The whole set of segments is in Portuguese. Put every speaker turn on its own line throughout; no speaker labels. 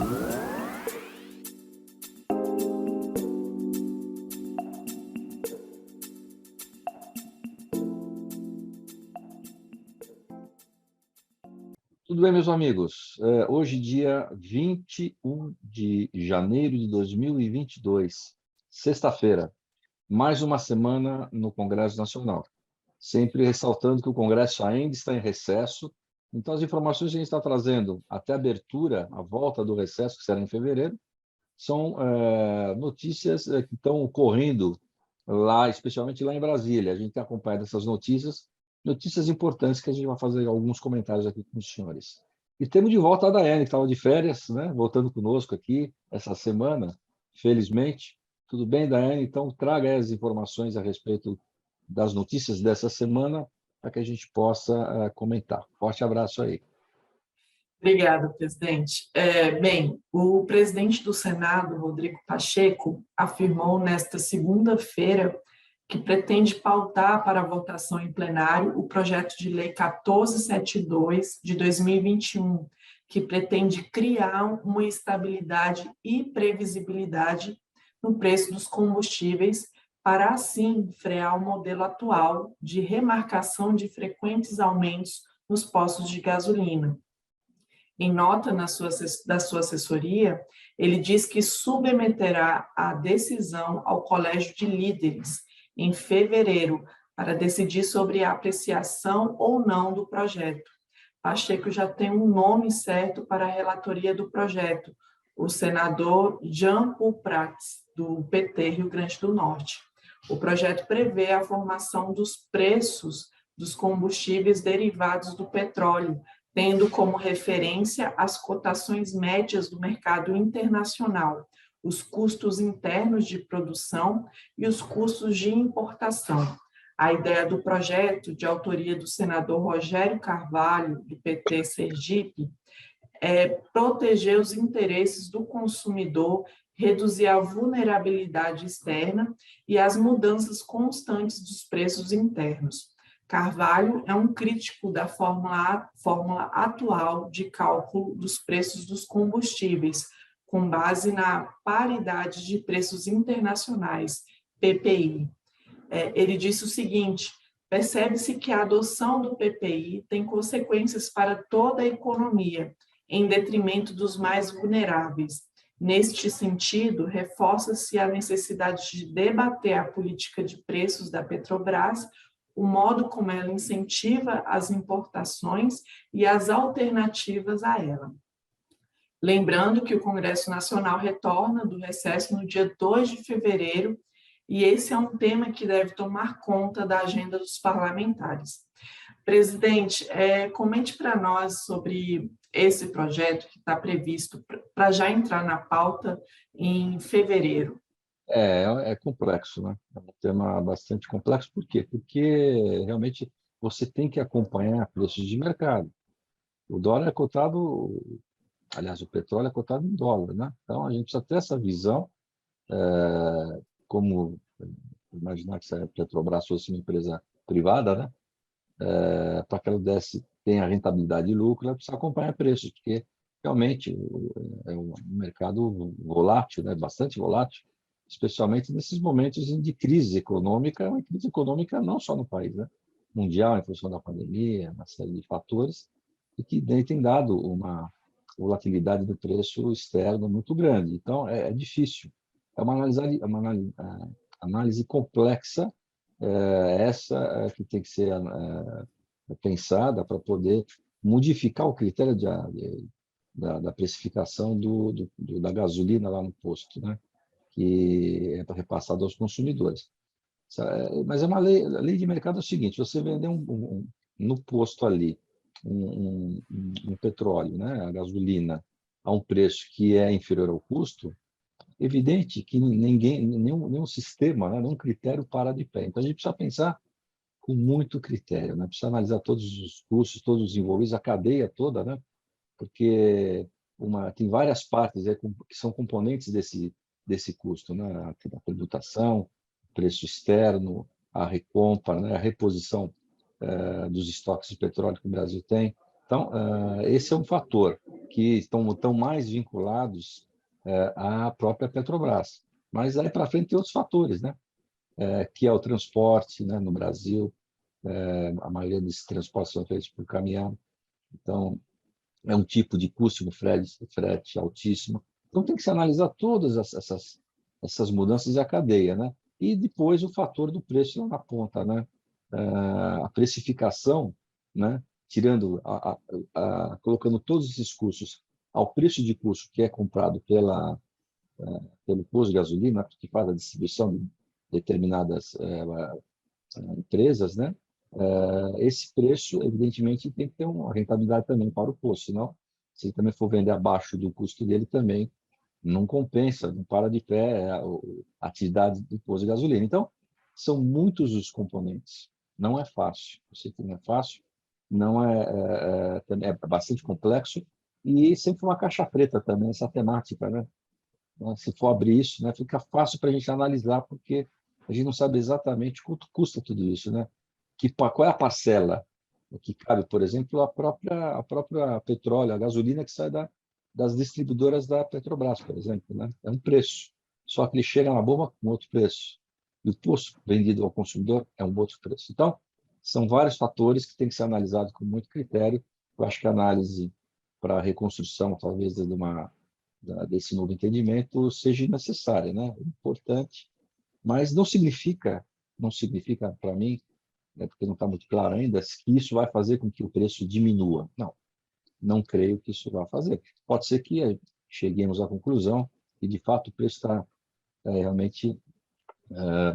Tudo bem, meus amigos? Hoje, dia 21 de janeiro de 2022, sexta-feira, mais uma semana no Congresso Nacional. Sempre ressaltando que o Congresso ainda está em recesso, então as informações que a gente está trazendo até a abertura, a volta do recesso, que será em fevereiro, são notícias que estão ocorrendo lá, especialmente lá em Brasília. A gente tem acompanhado essas notícias importantes que a gente vai fazer alguns comentários aqui com os senhores. E temos de volta a Daiane, que estava de férias, né? Voltando conosco aqui essa semana, felizmente. Tudo bem, Daiane? Então, traga as informações a respeito das notícias dessa semana para que a gente possa comentar. Forte abraço aí.
Obrigada, presidente. Bem, o presidente do Senado, Rodrigo Pacheco, afirmou nesta segunda-feira que pretende pautar para votação em plenário o projeto de lei 1472 de 2021, que pretende criar uma estabilidade e previsibilidade no preço dos combustíveis para, assim, frear o modelo atual de remarcação de frequentes aumentos nos postos de gasolina. Em nota da sua assessoria, ele diz que submeterá a decisão ao Colégio de Líderes em fevereiro para decidir sobre a apreciação ou não do projeto. Pacheco já tem um nome certo para a relatoria do projeto, o senador Jean Paul Prats, do PT Rio Grande do Norte. O projeto prevê a formação dos preços dos combustíveis derivados do petróleo, tendo como referência as cotações médias do mercado internacional, os custos internos de produção e os custos de importação. A ideia do projeto, de autoria do senador Rogério Carvalho, do PT Sergipe, é proteger os interesses do consumidor, reduzir a vulnerabilidade externa e as mudanças constantes dos preços internos. Carvalho é um crítico da fórmula atual de cálculo dos preços dos combustíveis, com base na paridade de preços internacionais, PPI. Ele disse o seguinte: percebe-se que a adoção do PPI tem consequências para toda a economia, em detrimento dos mais vulneráveis. Neste sentido, reforça-se a necessidade de debater a política de preços da Petrobras, o modo como ela incentiva as importações e as alternativas a ela. Lembrando que o Congresso Nacional retorna do recesso no dia 2 de fevereiro, e esse é um tema que deve tomar conta da agenda dos parlamentares. Presidente, comente para nós sobre esse projeto que está previsto para já entrar na pauta em fevereiro.
É complexo, né? É um tema bastante complexo. Por quê? Porque realmente você tem que acompanhar preços de mercado. O dólar é cotado, aliás, o petróleo é cotado em dólar, né? Então a gente precisa ter essa visão, como imaginar que se a Petrobras fosse uma empresa privada, né? Para que ela tenha rentabilidade e lucro, ela precisa acompanhar preços, porque realmente é um mercado volátil, né? Bastante volátil, especialmente nesses momentos de crise econômica, uma crise econômica não só no país, né? Mundial, em função da pandemia, uma série de fatores, e que tem dado uma volatilidade do preço externo muito grande. Então, é difícil. É uma análise complexa, essa que tem que ser pensada para poder modificar o critério da precificação da gasolina lá no posto, né? Que é repassado aos consumidores. Mas é uma lei, a lei de mercado é o seguinte: você vender no posto ali um petróleo, né, a gasolina, a um preço que é inferior ao custo, evidente que nenhum sistema, né, nenhum critério para de pé. Então a gente precisa pensar com muito critério, né? Precisa analisar todos os custos, todos os envolvidos, a cadeia toda, né? Porque tem várias partes que são componentes desse custo, né? A tributação, o preço externo, a recompra, né? A reposição dos estoques de petróleo que o Brasil tem. Então, esse é um fator que estão mais vinculados à própria Petrobras. Mas aí para frente tem outros fatores, né? Que é o transporte, né, no Brasil. A maioria desses transportes são feitos por caminhão. Então, é um tipo de custo de frete altíssimo. Então, tem que se analisar todas essas mudanças da cadeia, né? E depois o fator do preço lá na ponta, né? A precificação, né? Tirando, colocando todos esses custos ao preço de custo que é comprado pelo posto de gasolina, que faz a distribuição de determinadas empresas, né? Esse preço, evidentemente, tem que ter uma rentabilidade também para o posto, senão, se ele também for vender abaixo do custo dele, também não compensa, não para de pé a atividade do posto de gasolina. Então, são muitos os componentes. Não é fácil. Eu sei que não é fácil, não é bastante complexo e sempre uma caixa preta também, essa temática, né? Se for abrir isso, né, fica fácil para a gente analisar, porque a gente não sabe exatamente quanto custa tudo isso, né? Qual é a parcela que cabe, por exemplo, a própria petróleo, a gasolina que sai das distribuidoras da Petrobras, por exemplo, né? É um preço. Só que ele chega na bomba com outro preço. E o posto vendido ao consumidor é um outro preço. Então, são vários fatores que têm que ser analisados com muito critério. Eu acho que a análise para a reconstrução, talvez, desse novo entendimento seja necessária, né? É importante, mas não significa para mim, porque não está muito claro ainda, que isso vai fazer com que o preço diminua. Não, não creio que isso vai fazer. Pode ser que cheguemos à conclusão que, de fato, o preço está realmente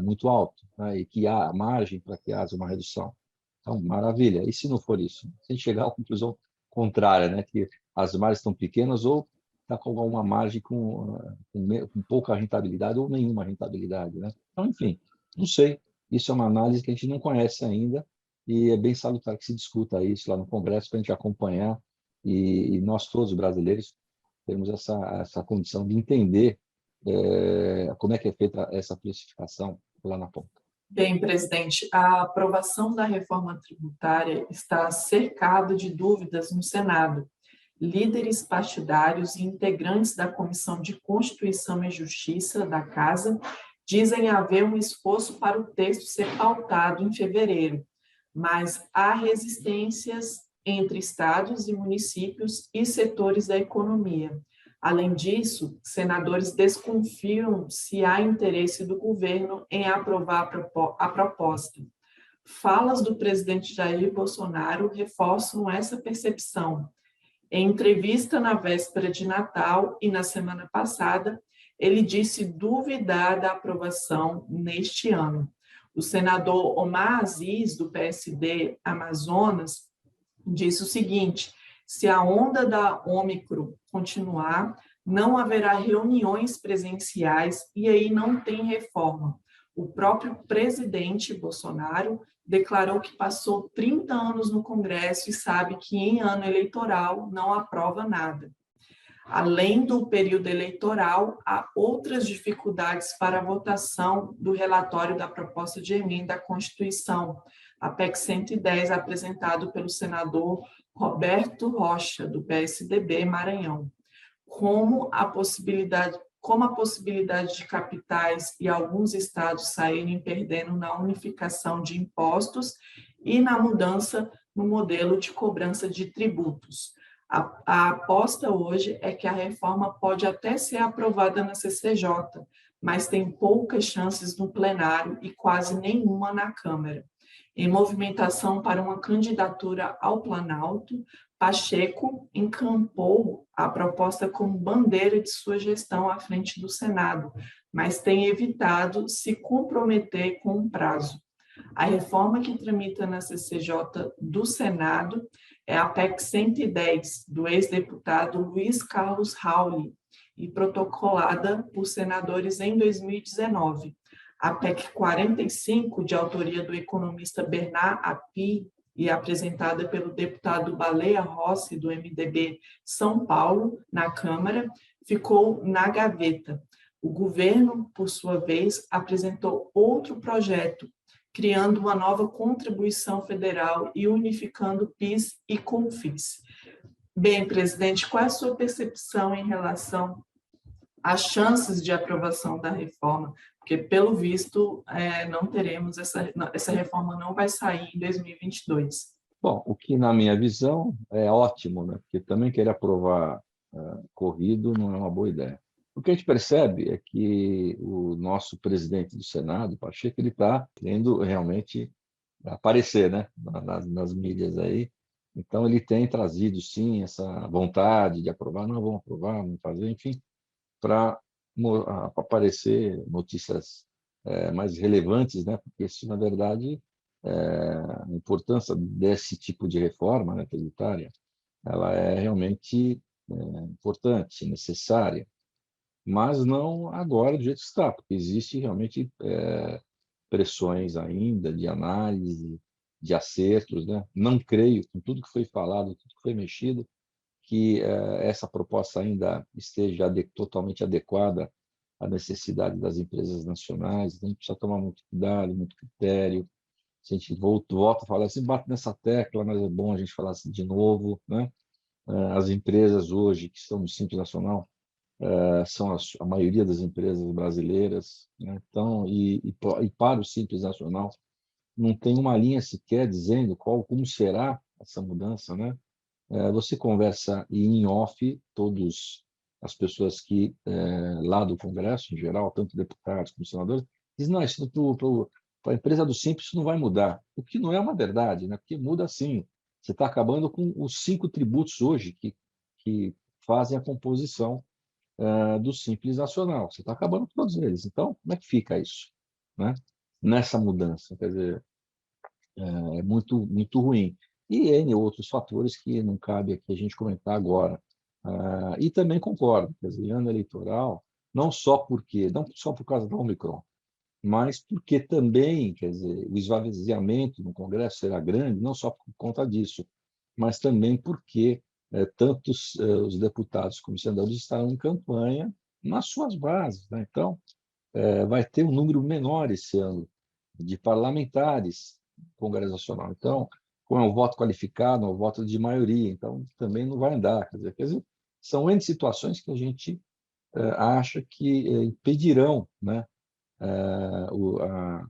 muito alto, né? E que há margem para que haja uma redução. Então, maravilha. E se não for isso? Se a gente chegar à conclusão contrária, né? Que as margens estão pequenas ou está com alguma margem com pouca rentabilidade ou nenhuma rentabilidade, né? Então, enfim, não sei. Isso é uma análise que a gente não conhece ainda e é bem salutar que se discuta isso lá no Congresso para a gente acompanhar e nós todos brasileiros temos essa condição de entender como é que é feita essa precificação lá na ponta.
Bem, presidente, a aprovação da reforma tributária está cercada de dúvidas no Senado. Líderes partidários e integrantes da Comissão de Constituição e Justiça da Casa dizem haver um esforço para o texto ser pautado em fevereiro, mas há resistências entre estados e municípios e setores da economia. Além disso, senadores desconfiam se há interesse do governo em aprovar a proposta. Falas do presidente Jair Bolsonaro reforçam essa percepção. Em entrevista na véspera de Natal e na semana passada, ele disse duvidar da aprovação neste ano. O senador Omar Aziz, do PSD Amazonas, disse o seguinte: se a onda da Ômicron continuar, não haverá reuniões presenciais e aí não tem reforma. O próprio presidente Bolsonaro declarou que passou 30 anos no Congresso e sabe que em ano eleitoral não aprova nada. Além do período eleitoral, há outras dificuldades para a votação do relatório da proposta de emenda à Constituição, a PEC 110, apresentado pelo senador Roberto Rocha, do PSDB Maranhão, como a possibilidade de capitais e alguns estados saírem perdendo na unificação de impostos e na mudança no modelo de cobrança de tributos. A aposta hoje é que a reforma pode até ser aprovada na CCJ, mas tem poucas chances no plenário e quase nenhuma na Câmara. Em movimentação para uma candidatura ao Planalto, Pacheco encampou a proposta como bandeira de sua gestão à frente do Senado, mas tem evitado se comprometer com um prazo. A reforma que tramita na CCJ do Senado é a PEC 110, do ex-deputado Luiz Carlos Rauli, e protocolada por senadores em 2019. A PEC 45, de autoria do economista Bernard Api, e apresentada pelo deputado Baleia Rossi, do MDB São Paulo, na Câmara, ficou na gaveta. O governo, por sua vez, apresentou outro projeto, criando uma nova contribuição federal e unificando PIS e CONFIS. Bem, presidente, qual é a sua percepção em relação às chances de aprovação da reforma? Porque, pelo visto, não teremos essa reforma, não vai sair em 2022.
Bom, o que, na minha visão, é ótimo, né? Porque também querer aprovar corrido não é uma boa ideia. O que a gente percebe é que o nosso presidente do Senado, Pacheco, ele está querendo realmente aparecer, né? Nas mídias aí. Então, ele tem trazido, sim, essa vontade de aprovar, não vamos aprovar, vamos fazer, enfim, para aparecer notícias mais relevantes, né? Porque isso, na verdade, a importância desse tipo de reforma, né, tributária, ela é realmente importante, necessária, mas não agora do jeito que está, porque existe realmente pressões ainda de análise, de acertos, né? Não creio, com tudo que foi falado, tudo que foi mexido, que essa proposta ainda esteja totalmente adequada à necessidade das empresas nacionais. Então, a gente precisa tomar muito cuidado, muito critério. Se a gente volta a falar assim, bate nessa tecla, mas é bom a gente falar assim de novo, né? As empresas hoje que estão no Simples Nacional são a maioria das empresas brasileiras, né? Então, e para o Simples Nacional, não tem uma linha sequer dizendo como será essa mudança, né? Você conversa em off, todas as pessoas que, lá do Congresso, em geral, tanto deputados como senadores, dizem, não, isso para a empresa do Simples isso não vai mudar. O que não é uma verdade, né? Porque muda sim. Você está acabando com os 5 tributos hoje que fazem a composição do Simples Nacional. Você está acabando com todos eles. Então, como é que fica isso, né? Nessa mudança? Quer dizer, é muito, muito ruim. E N outros fatores que não cabe aqui a gente comentar agora. E também concordo, quer dizer, ano eleitoral, não só por causa da Omicron, mas porque também, quer dizer, o esvaziamento no Congresso será grande, não só por conta disso, mas também porque tanto os deputados como os senadores estarão em campanha nas suas bases, né? Então, vai ter um número menor esse ano de parlamentares no Congresso Nacional. Então, com o voto qualificado, o voto de maioria, então também não vai andar. Quer dizer, são N situações que a gente acha que impedirão, né,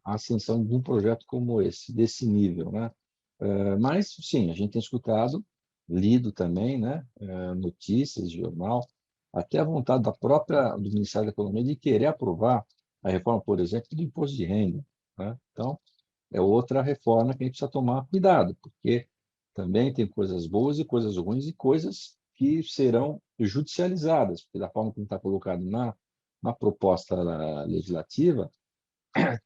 a ascensão de um projeto como esse, desse nível, né? Mas, sim, a gente tem escutado, lido também, né, notícias, jornal, até a vontade do Ministério da Economia de querer aprovar a reforma, por exemplo, do imposto de renda, né? Então, é outra reforma que a gente precisa tomar cuidado, porque também tem coisas boas e coisas ruins e coisas que serão judicializadas, porque da forma como está colocado na proposta legislativa,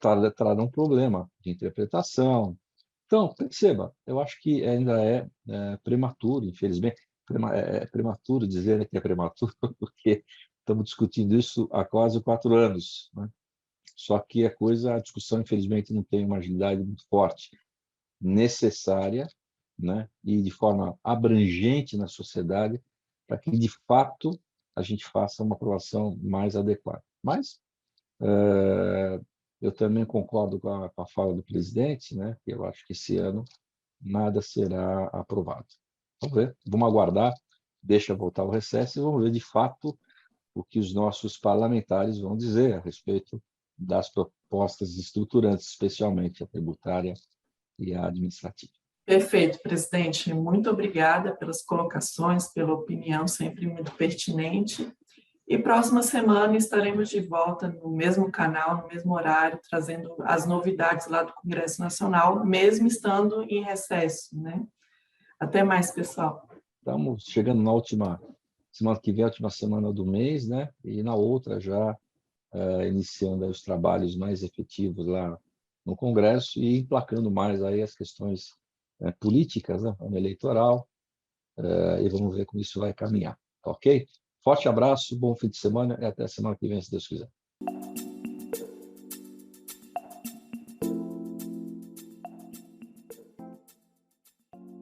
trará um problema de interpretação. Então, perceba, eu acho que ainda é prematuro, infelizmente. É prematuro dizer, né, que é prematuro, porque estamos discutindo isso há quase 4 anos, né? Só que a discussão, infelizmente, não tem uma agilidade muito forte, necessária, né, e de forma abrangente na sociedade, para que, de fato, a gente faça uma aprovação mais adequada. Mas eu também concordo com a fala do presidente, né, que eu acho que esse ano nada será aprovado. Vamos ver, vamos aguardar, deixa voltar o recesso e vamos ver, de fato, o que os nossos parlamentares vão dizer a respeito das propostas estruturantes, especialmente a tributária e a administrativa.
Perfeito, presidente. Muito obrigada pelas colocações, pela opinião sempre muito pertinente. E próxima semana estaremos de volta no mesmo canal, no mesmo horário, trazendo as novidades lá do Congresso Nacional, mesmo estando em recesso, né? Até mais, pessoal.
Estamos chegando na última semana que vem, a última semana do mês, né? E na outra já iniciando os trabalhos mais efetivos lá no Congresso e emplacando mais aí as questões políticas, né? Ano eleitoral, e vamos ver como isso vai caminhar, ok? Forte abraço, bom fim de semana e até a semana que vem, se Deus quiser.